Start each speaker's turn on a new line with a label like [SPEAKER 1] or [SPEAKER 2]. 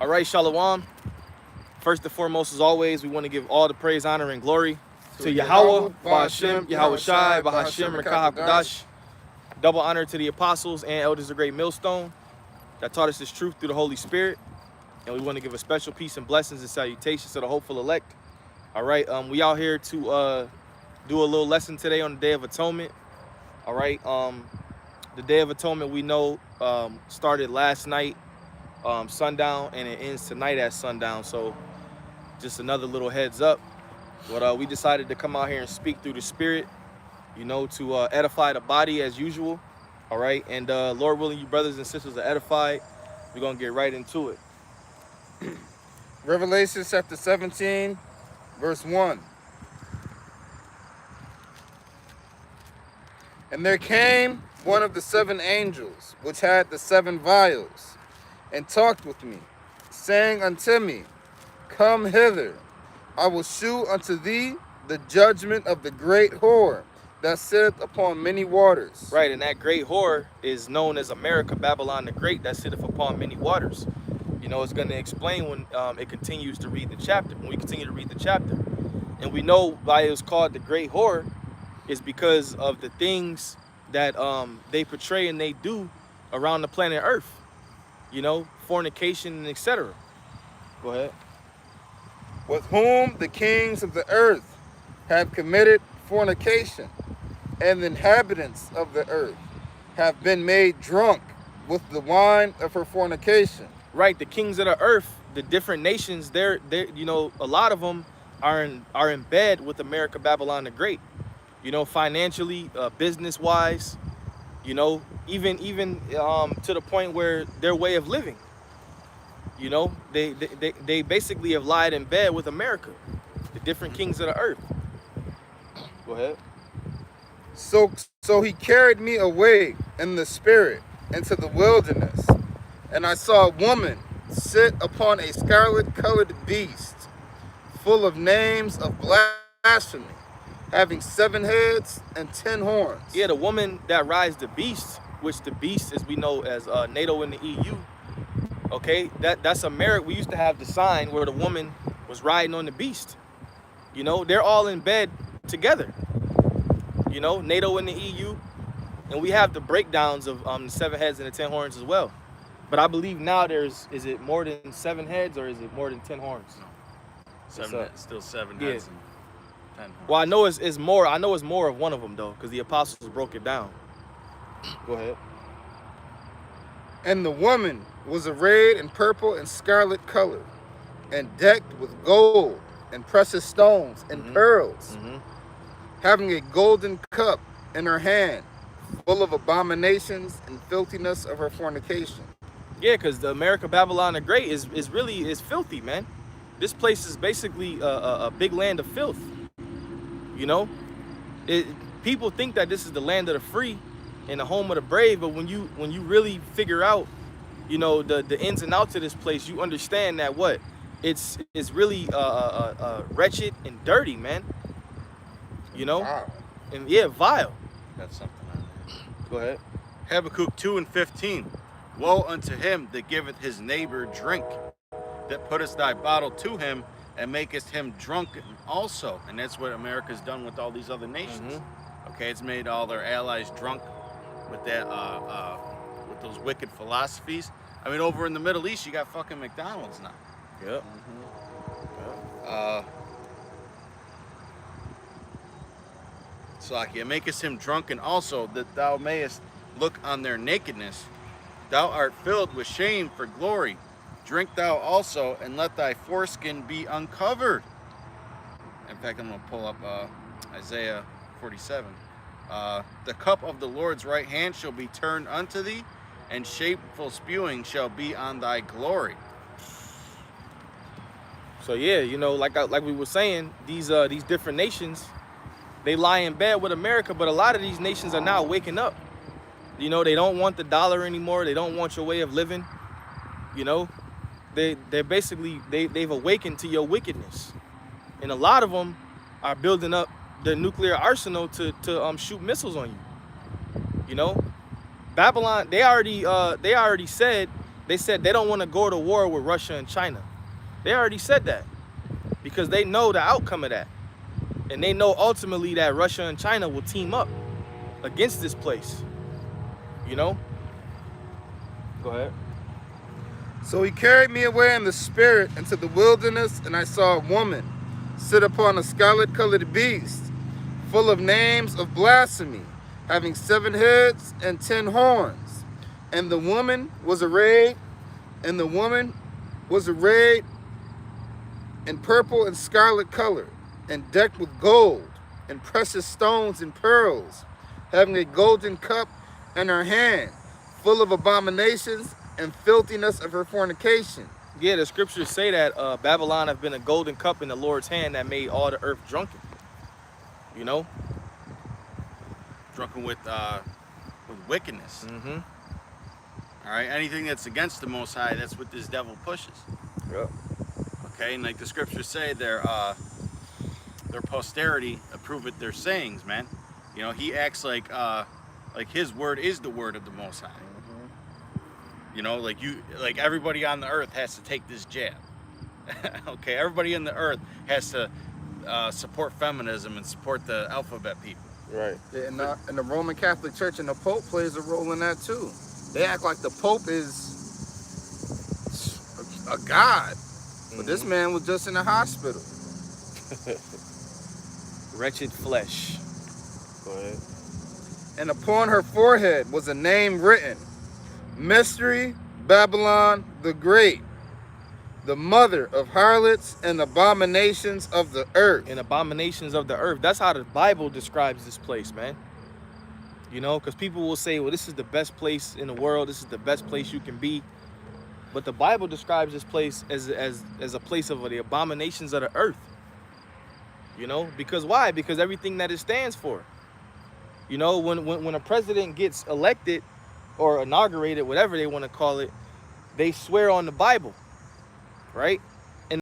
[SPEAKER 1] All right, Shalom. First and foremost, as always, we want to give all the praise, honor, and glory to Yahweh, Ba'ashem, Yahweh Shai, Ba'ashem, Rekah HaKadosh. Double honor to the apostles and elders of Great Millstone that taught us this truth through the Holy Spirit. And we want to give a special peace and blessings and salutations to the hopeful elect. All right, we out here to do a little lesson today on the Day of Atonement. All right, the Day of Atonement we know started last night, sundown, and it ends tonight at sundown. So just another little heads up. But we decided to come out here and speak through the Spirit, you know, to edify the body as usual. All right, and Lord willing, you brothers and sisters are edified. We're gonna get right into it.
[SPEAKER 2] Revelation chapter 17, verse 1. And there came one of the seven angels, which had the seven vials, and talked with me, saying unto me, Come hither, I will shew unto thee the judgment of the great whore that sitteth upon many waters.
[SPEAKER 1] Right, and that great whore is known as America, Babylon the Great, that sitteth upon many waters. You know, it's going to explain when it continues to read the chapter, when we continue to read the chapter. And we know why it was called the great whore is because of the things that they portray and they do around the planet Earth. You know, fornication and etc. Go ahead.
[SPEAKER 2] With whom the kings of the earth have committed fornication, and the inhabitants of the earth have been made drunk with the wine of her fornication.
[SPEAKER 1] Right, the kings of the earth, the different nations, they're you know, a lot of them are in bed with America, Babylon the Great. You know, financially, business wise, you know, even to the point where their way of living. You know, they basically have lied in bed with America, the different kings of the earth. Go ahead.
[SPEAKER 2] So he carried me away in the spirit into the wilderness, and I saw a woman sit upon a scarlet-colored beast, full of names of blasphemy, having 7 heads and 10 horns.
[SPEAKER 1] Yeah, the woman that rides the beast, which the beast, as we know as NATO in the EU. Okay, that's America. We used to have the sign where the woman was riding on the beast. You know, they're all in bed together. You know, NATO in the EU, and we have the breakdowns of the 7 heads and the 10 horns as well. But I believe now is it more than 7 heads or is it more than 10 horns?
[SPEAKER 3] No. Still 7 heads and 10 horns.
[SPEAKER 1] Well, I know it's more. I know it's more of one of them though, because the apostles broke it down. Go ahead.
[SPEAKER 2] And the woman was arrayed in purple and scarlet color, and decked with gold and precious stones and pearls, having a golden cup in her hand, full of abominations and filthiness of her fornication.
[SPEAKER 1] Yeah, because the America, Babylon the Great is really filthy, man. This place is basically a big land of filth. You know, people think that this is the land of the free and the home of the brave, but when you really figure out, you know, the ins and outs of this place, you understand that what it's really wretched and dirty, man. You know,
[SPEAKER 2] Wow.
[SPEAKER 1] And yeah, vile.
[SPEAKER 3] That's something on there.
[SPEAKER 1] Go ahead.
[SPEAKER 3] Habakkuk 2:15. Woe unto him that giveth his neighbor drink, that puttest thy bottle to him, and makest him drunken also. And that's what America's done with all these other nations. Okay, it's made all their allies drunk with that, with those wicked philosophies. I mean, over in the Middle East, you got fucking McDonald's now.
[SPEAKER 1] Yep.
[SPEAKER 3] Salakia, makest him drunken also, that thou mayest look on their nakedness. Thou art filled with shame for glory. Drink thou also, and let thy foreskin be uncovered. In fact, I'm going to pull up Isaiah 47. The cup of the Lord's right hand shall be turned unto thee, and shameful spewing shall be on thy glory.
[SPEAKER 1] So yeah, you know, like we were saying, these different nations, they lie in bed with America, but a lot of these nations are now waking up. You know, they don't want the dollar anymore. They don't want your way of living. You know, they're basically they've awakened to your wickedness, and a lot of them are building up the nuclear arsenal to shoot missiles on you. You know, Babylon, they already said They said they don't want to go to war with Russia and China. They already said that because they know the outcome of that. And they know ultimately that Russia and China will team up against this place. You know? Go ahead.
[SPEAKER 2] So he carried me away in the spirit into the wilderness, and I saw a woman sit upon a scarlet-colored beast, full of names of blasphemy, having 7 heads and 10 horns. And the woman was arrayed in purple and scarlet color, and decked with gold and precious stones and pearls, having a golden cup in her hand, full of abominations and filthiness of her fornication.
[SPEAKER 1] Yeah, the scriptures say that Babylon have been a golden cup in the Lord's hand that made all the earth drunken. You know?
[SPEAKER 3] Drunken with wickedness.
[SPEAKER 1] Mm-hmm.
[SPEAKER 3] All right, anything that's against the Most High, that's what this devil pushes.
[SPEAKER 1] Yep.
[SPEAKER 3] Okay, and like the scriptures say, their posterity approveth their sayings, man. You know, he acts like his word is the word of the Most High. You know, like everybody on the earth has to take this jab. Okay, everybody in the earth has to support feminism and support the alphabet people.
[SPEAKER 2] Right. Yeah, and the Roman Catholic Church and the Pope plays a role in that too. They act like the Pope is a god, but this man was just in the hospital.
[SPEAKER 1] Wretched flesh. Go ahead.
[SPEAKER 2] And upon her forehead was a name written, Mystery, Babylon the Great, the mother of harlots and abominations of the earth.
[SPEAKER 1] And abominations of the earth. That's how the Bible describes this place, man. You know, because people will say, well, this is the best place in the world. This is the best place you can be. But the Bible describes this place as a place of the abominations of the earth. You know, because why? Because everything that it stands for. You know, when a president gets elected or inaugurated, whatever they want to call it, they swear on the Bible, right?